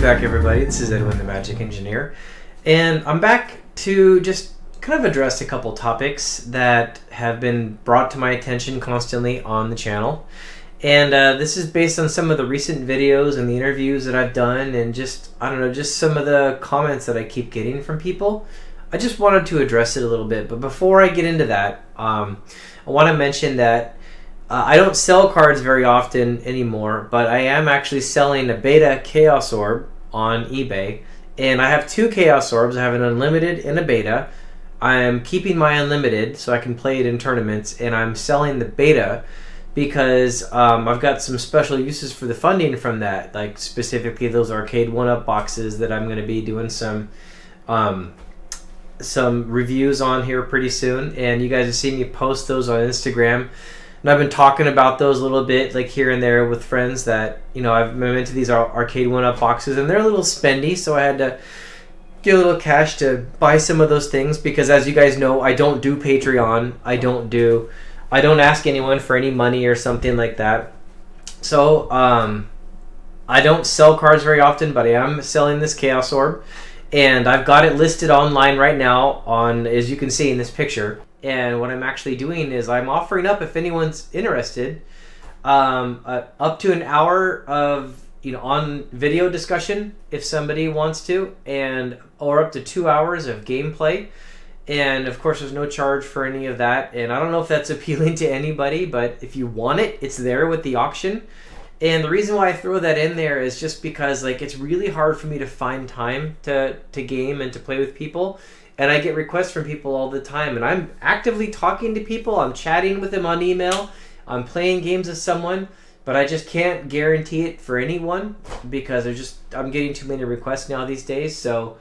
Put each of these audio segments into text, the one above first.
back, everybody. This is Edwin, the Magic Engineer, and I'm back to just kind of address a couple topics that have been brought to my attention constantly on the channel. And this is based on some of the recent videos and the interviews that I've done, and just, I don't know, just some of the comments that I keep getting from people. I just wanted to address it a little bit, but before I get into that, I want to mention that I don't sell cards very often anymore, but I am actually selling a Beta Chaos Orb on eBay. And I have two Chaos Orbs. I have an Unlimited and a Beta. I am keeping my Unlimited so I can play it in tournaments, and I'm selling the Beta because I've got some special uses for the funding from that, like specifically those arcade 1-up boxes that I'm going to be doing some reviews on here pretty soon, and you guys have seen me post those on Instagram. And I've been talking about those a little bit, like here and there with friends that, you know, I'm into these arcade 1-up boxes, and they're a little spendy, so I had to get a little cash to buy some of those things because, as you guys know, I don't do Patreon. I don't ask anyone for any money or something like that. So I don't sell cards very often, but I am selling this Chaos Orb, and I've got it listed online right now on, as you can see in this picture. And what I'm actually doing is I'm offering up, if anyone's interested, up to an hour of, you know, on video discussion if somebody wants to, and or up to 2 hours of gameplay. And of course, there's no charge for any of that. And I don't know if that's appealing to anybody, but if you want it, it's there with the auction. And the reason why I throw that in there is just because, like, it's really hard for me to find time to game and to play with people. And I get requests from people all the time, and I'm actively talking to people. I'm chatting with them on email. I'm playing games with someone, but I just can't guarantee it for anyone because I'm getting too many requests now these days. So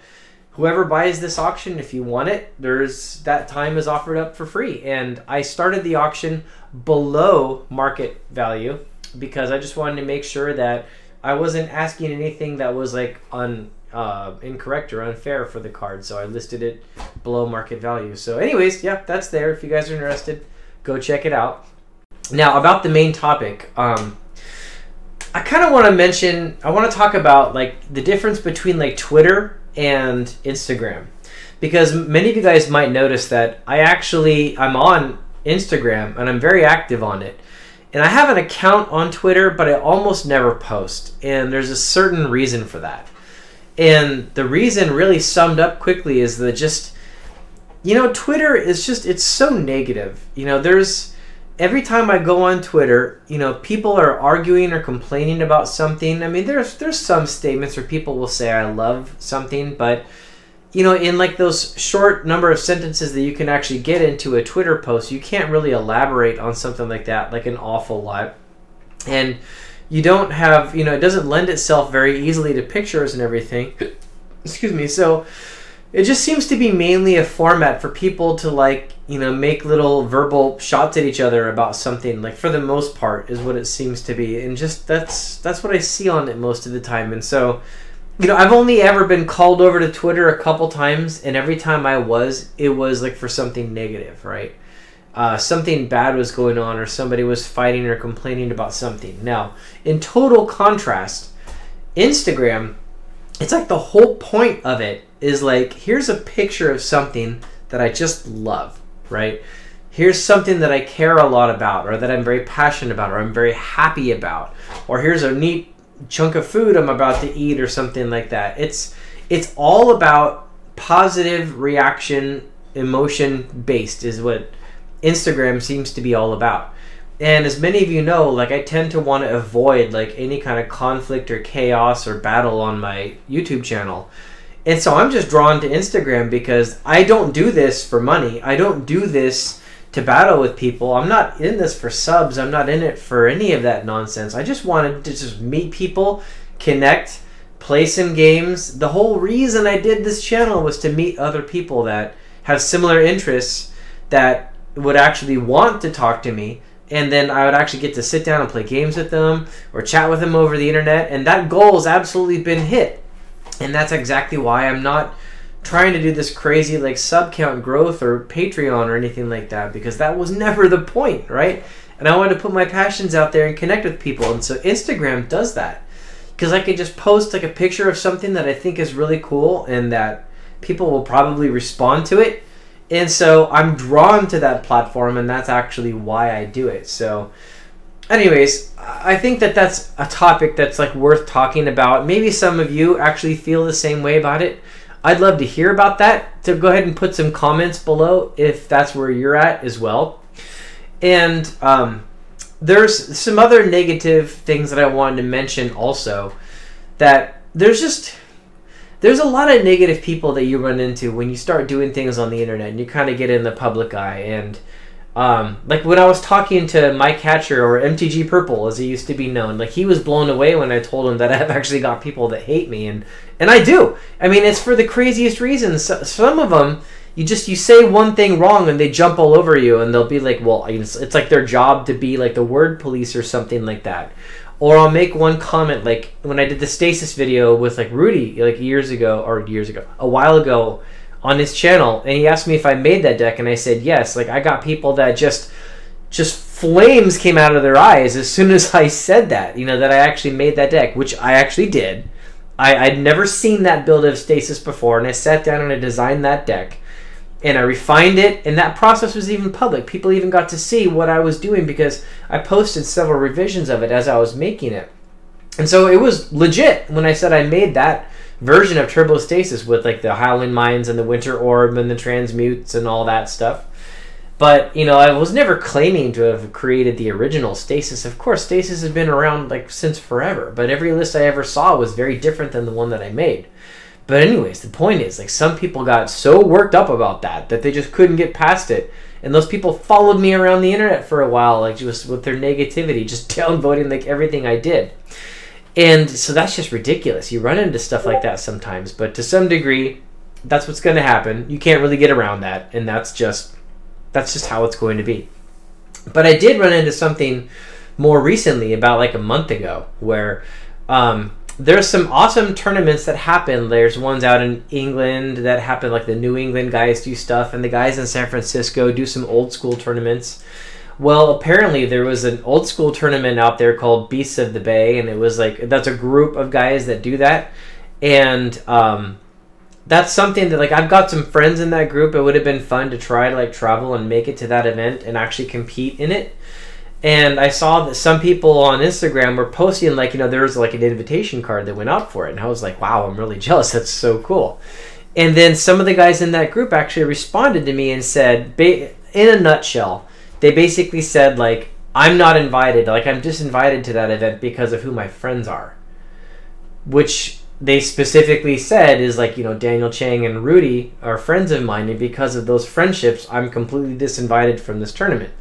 whoever buys this auction, if you want it, that time is offered up for free. And I started the auction below market value because I just wanted to make sure that I wasn't asking anything that was like incorrect or unfair for the card, so I listed it below market value. So anyways, yeah, that's there. If you guys are interested, go check it out. Now, about the main topic, I kind of want to talk about like the difference between like Twitter and Instagram, because many of you guys might notice that I'm on Instagram and I'm very active on it. And I have an account on Twitter, but I almost never post, and there's a certain reason for that. And the reason, really summed up quickly, is that just, you know, Twitter is just, it's so negative. You know, every time I go on Twitter, you know, people are arguing or complaining about something. I mean, there's some statements where people will say I love something, but, you know, in like those short number of sentences that you can actually get into a Twitter post, you can't really elaborate on something like that like an awful lot. And you don't have, you know, it doesn't lend itself very easily to pictures and everything. Excuse me. So it just seems to be mainly a format for people to, like, you know, make little verbal shots at each other about something, like, for the most part is what it seems to be. And just that's what I see on it most of the time. And so, you know, I've only ever been called over to Twitter a couple times, and every time it was like for something negative, right? Something bad was going on, or somebody was fighting or complaining about something. Now, in total contrast, Instagram, it's like the whole point of it is like, here's a picture of something that I just love, right? Here's something that I care a lot about, or that I'm very passionate about, or I'm very happy about, or here's a neat chunk of food I'm about to eat, or something like that. It's all about positive reaction, emotion based is what Instagram seems to be all about. And as many of you know, like, I tend to want to avoid like any kind of conflict or chaos or battle on my YouTube channel. And so I'm just drawn to Instagram because I don't do this for money. I don't do this to battle with people. I'm not in this for subs. I'm not in it for any of that nonsense. I just wanted to just meet people, connect, play some games. The whole reason I did this channel was to meet other people that have similar interests, that would actually want to talk to me, and then I would actually get to sit down and play games with them or chat with them over the internet. And that goal has absolutely been hit. And that's exactly why I'm not trying to do this crazy like sub count growth or Patreon or anything like that, because that was never the point, right? And I wanted to put my passions out there and connect with people. And so Instagram does that. because I could just post like a picture of something that I think is really cool and that people will probably respond to it. And so I'm drawn to that platform, and that's actually why I do it. So anyways, I think that that's a topic that's like worth talking about. Maybe some of you actually feel the same way about it. I'd love to hear about that. So go ahead and put some comments below if that's where you're at as well. And there's some other negative things that I wanted to mention also, that there's a lot of negative people that you run into when you start doing things on the internet and you kind of get in the public eye. And like when I was talking to Mike Hatcher, or MTG Purple as he used to be known, like he was blown away when I told him that I've actually got people that hate me, and I do. I mean, it's for the craziest reasons. Some of them, you say one thing wrong and they jump all over you, and they'll be like, well, it's like their job to be like the word police or something like that. Or I'll make one comment, like when I did the stasis video with like Rudy, like a while ago on his channel, and he asked me if I made that deck, and I said yes. Like I got people that just flames came out of their eyes as soon as I said that, that I actually made that deck, which I actually did. I'd never seen that build of stasis before, and I sat down and I designed that deck. And I refined it, and that process was even public. People even got to see what I was doing because I posted several revisions of it as I was making it. And so it was legit when I said I made that version of Turbo Stasis with like the Howling Mines and the Winter Orb and the Transmutes and all that stuff. But, I was never claiming to have created the original Stasis. Of course, Stasis has been around like since forever, but every list I ever saw was very different than the one that I made. But anyways, the point is, like, some people got so worked up about that they just couldn't get past it. And those people followed me around the internet for a while, like, just with their negativity, just downvoting, like, everything I did. And so that's just ridiculous. You run into stuff like that sometimes. But to some degree, that's what's going to happen. You can't really get around that. And that's just how it's going to be. But I did run into something more recently, about, like, a month ago, where there's some awesome tournaments that happen. There's ones out in England that happen, like the New England guys do stuff, and the guys in San Francisco do some old school tournaments. Well, apparently there was an old school tournament out there called Beasts of the Bay, and it was like, that's a group of guys that do that. And that's something that, like, I've got some friends in that group. It would have been fun to try to like travel and make it to that event and actually compete in it. And I saw that some people on Instagram were posting, like, there was like an invitation card that went out for it. And I was like, wow, I'm really jealous. That's so cool. And then some of the guys in that group actually responded to me and said, in a nutshell, they basically said, like, I'm not invited. Like, I'm disinvited to that event because of who my friends are. Which they specifically said is, like, Daniel Chang and Rudy are friends of mine. And because of those friendships, I'm completely disinvited from this tournament.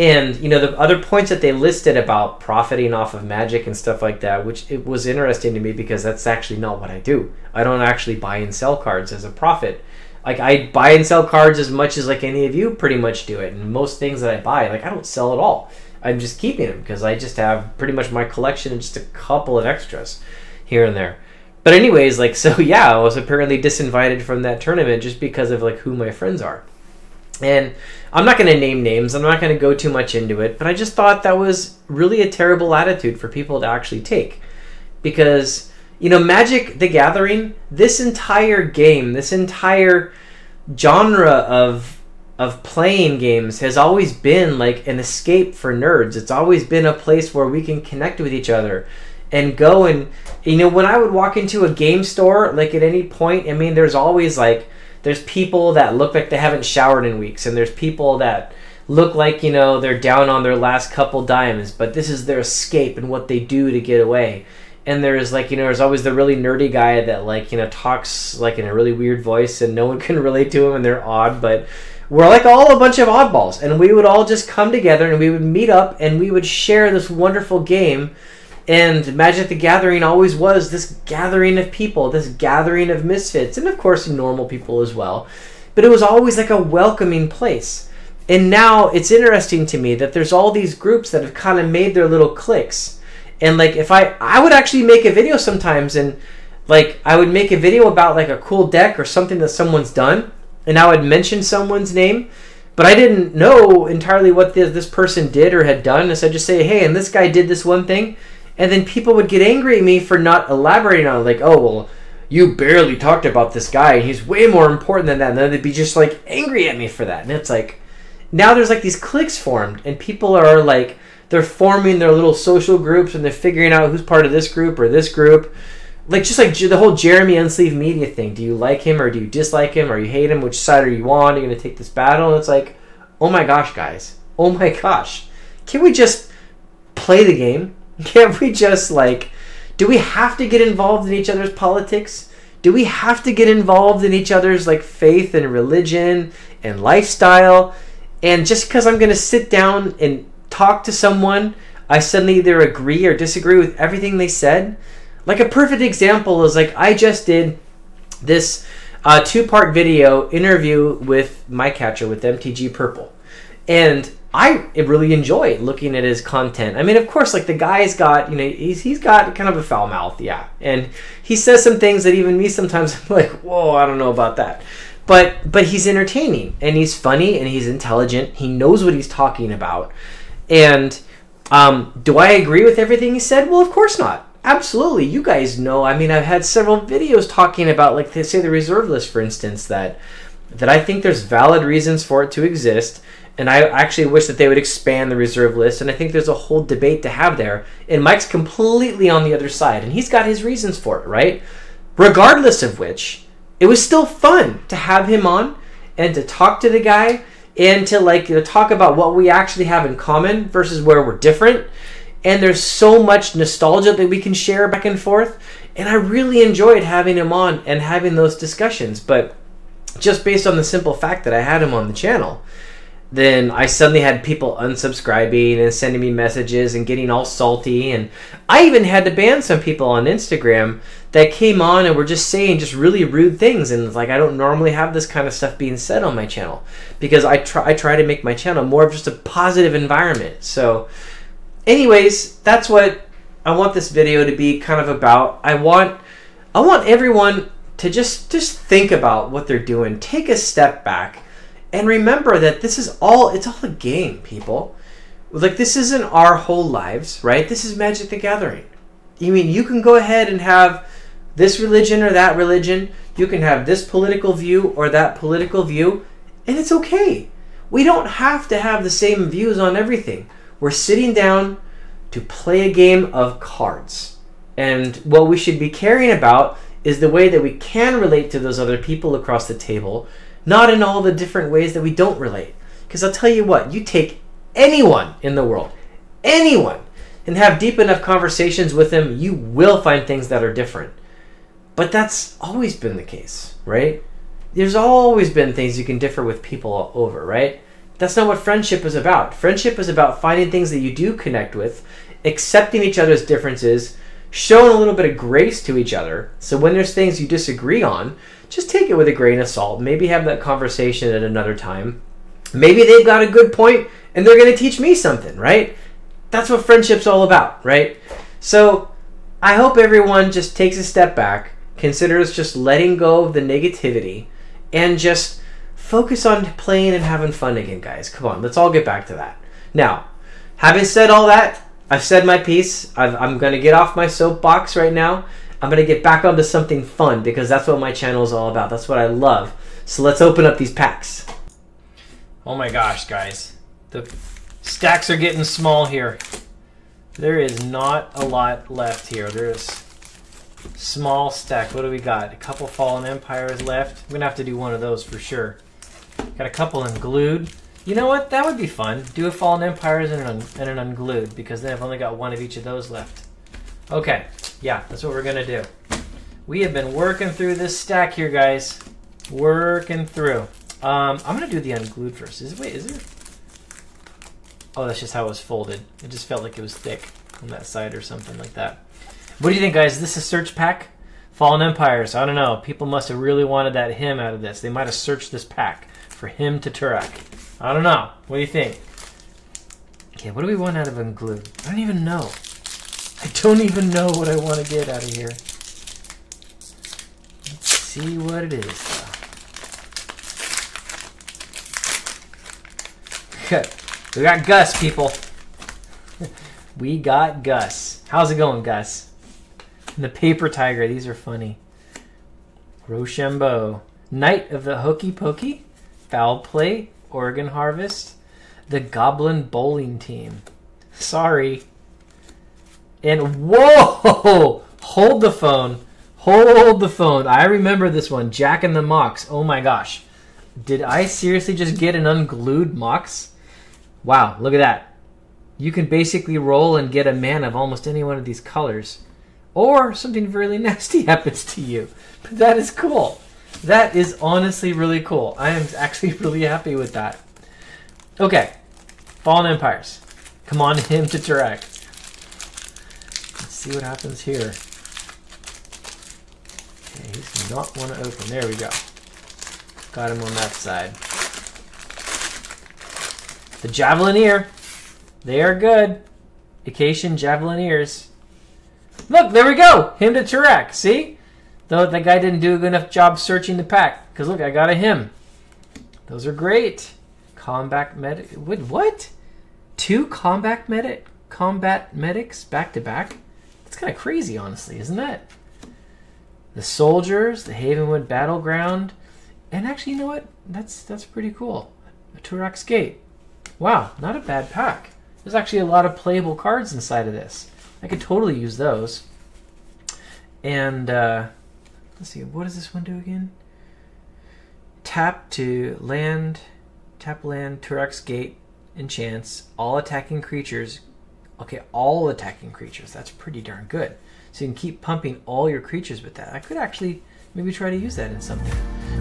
And, the other points that they listed about profiting off of Magic and stuff like that, which it was interesting to me because that's actually not what I do. I don't actually buy and sell cards as a profit. Like, I buy and sell cards as much as, like, any of you pretty much do it. And most things that I buy, like, I don't sell at all. I'm just keeping them because I just have pretty much my collection and just a couple of extras here and there. But anyways, like, so yeah, I was apparently disinvited from that tournament just because of, like, who my friends are. And I'm not going to name names. I'm not going to go too much into it. But I just thought that was really a terrible attitude for people to actually take. Because, Magic the Gathering, this entire game, this entire genre of playing games has always been like an escape for nerds. It's always been a place where we can connect with each other and go and, when I would walk into a game store, like at any point, there's always like, there's people that look like they haven't showered in weeks, and there's people that look like, they're down on their last couple dimes, but this is their escape and what they do to get away. And there's like, there's always the really nerdy guy that like, talks like in a really weird voice and no one can relate to him and they're odd, but we're like all a bunch of oddballs, and we would all just come together and we would meet up and we would share this wonderful game. And Magic the Gathering always was this gathering of people, this gathering of misfits, and of course normal people as well. But it was always like a welcoming place. And now it's interesting to me that there's all these groups that have kind of made their little cliques. And like if I would actually make a video sometimes, and like I would make a video about like a cool deck or something that someone's done, and I would mention someone's name, but I didn't know entirely what this person did or had done. And so I'd just say, hey, and this guy did this one thing. And then people would get angry at me for not elaborating on it. Like, oh, well, you barely talked about this guy, and he's way more important than that. And then they'd be just like angry at me for that. And it's like, now there's like these cliques formed, and people are like, they're forming their little social groups, and they're figuring out who's part of this group or this group. Like, just like the whole Jeremy Unsleeved Media thing. Do you like him or do you dislike him or you hate him? Which side are you on? Are you going to take this battle? And it's like, oh my gosh, guys. Oh my gosh. Can we just play the game? Can't we just, like, do we have to get involved in each other's politics? Do we have to get involved in each other's, like, faith and religion and lifestyle? And just because I'm going to sit down and talk to someone, I suddenly either agree or disagree with everything they said? Like, a perfect example is, like, I just did this 2-part video interview with my catcher, with MTG Purple. And I really enjoy looking at his content. I mean, of course, like, the guy's got, you know, he's got kind of a foul mouth, yeah. And he says some things that even me sometimes I'm like, whoa, I don't know about that. But he's entertaining, and he's funny, and he's intelligent. He knows what he's talking about. And do I agree with everything he said? Well, of course not. Absolutely. You guys know. I mean, I've had several videos talking about, like, say the reserve list, for instance, that I think there's valid reasons for it to exist. And I actually wish that they would expand the reserve list. And I think there's a whole debate to have there. And Mike's completely on the other side. And he's got his reasons for it, right? Regardless of which, it was still fun to have him on and to talk to the guy and to, like, you know, talk about what we actually have in common versus where we're different. And there's so much nostalgia that we can share back and forth. And I really enjoyed having him on and having those discussions. But just based on the simple fact that I had him on the channel, then I suddenly had people unsubscribing and sending me messages and getting all salty. And I even had to ban some people on Instagram that came on and were just saying just really rude things. And it's like, I don't normally have this kind of stuff being said on my channel, because I try to make my channel more of just a positive environment. So anyways, that's what I want this video to be kind of about. I want everyone to just think about what they're doing. Take a step back and remember that this is all, it's all a game, people. Like, this isn't our whole lives, right? This is Magic the Gathering. You mean, you can go ahead and have this religion or that religion. You can have this political view or that political view, and it's okay. We don't have to have the same views on everything. We're sitting down to play a game of cards. And what we should be caring about is the way that we can relate to those other people across the table, not in all the different ways that we don't relate. Because I'll tell you what, you take anyone in the world, anyone, and have deep enough conversations with them, you will find things that are different. But that's always been the case, right? There's always been things you can differ with people over, right? That's not what friendship is about. Friendship is about finding things that you do connect with, accepting each other's differences, showing a little bit of grace to each other. So when there's things you disagree on, just take it with a grain of salt. Maybe have that conversation at another time. Maybe they've got a good point and they're going to teach me something, right? That's what friendship's all about, right? So I hope everyone just takes a step back, considers just letting go of the negativity, and just focus on playing and having fun again, guys. Come on, let's all get back to that. Now, having said all that, I've said my piece. I'm going to get off my soapbox right now. I'm going to get back onto something fun, because that's what my channel is all about. That's what I love. So let's open up these packs. Oh my gosh, guys. The stacks are getting small here. There is not a lot left here. There's small stack. What do we got? A couple Fallen Empires left. I'm going to have to do one of those for sure. Got a couple unglued. You know what? That would be fun. Do a Fallen Empires and an unglued, because then I've only got one of each of those left. Okay. Yeah, that's what we're going to do. We have been working through this stack here, guys. Working through. I'm going to do the unglued first. Wait, is there? Oh, that's just how it was folded. It just felt like it was thick on that side or something like that. What do you think, guys? Is this a search pack? Fallen Empires. I don't know. People must have really wanted that hymn out of this. They might have searched this pack for him to Turak. I don't know. What do you think? Okay, what do we want out of unglued? I don't even know. I don't even know what I want to get out of here. Let's see what it is. Okay, we got Gus, people. We got Gus. How's it going, Gus? And the Paper Tiger. These are funny. Rochambeau. Knight of the Hokey Pokey. Foul Play. Oregon Harvest. The Goblin Bowling Team. Sorry. And whoa! Hold the phone. Hold the phone. I remember this one. Jack in the Mox. Oh my gosh. Did I seriously just get an unglued Mox? Wow, look at that. You can basically roll and get a man of almost any one of these colors. Or something really nasty happens to you. But that is cool. That is honestly really cool. I am actually really happy with that. Okay. Fallen Empires. Come on, him to Turek. Let's see what happens here. Okay, he does not want to open. There we go. Got him on that side. The Javelineer. They are good. Acacian Javelineers. Look, there we go. Him to Turek. See? Though that guy didn't do a good enough job searching the pack. Because look, I got a him. Those are great. Combat medic. What? 2 combat medics back to back? That's kind of crazy, honestly, isn't that? The Soldiers, the Havenwood Battleground, and actually, you know what? That's pretty cool. A Turak's Gate. Wow, not a bad pack. There's actually a lot of playable cards inside of this. I could totally use those. And let's see, what does this one do again? Tap land, Turak's Gate, enchants, all attacking creatures. Okay, all attacking creatures. That's pretty darn good. So you can keep pumping all your creatures with that. I could actually maybe try to use that in something.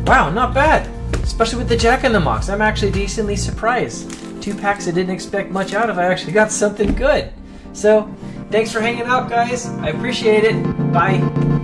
Wow, not bad. Especially with the Jack in the Mox. I'm actually decently surprised. 2 packs I didn't expect much out of. I actually got something good. So, thanks for hanging out, guys. I appreciate it. Bye.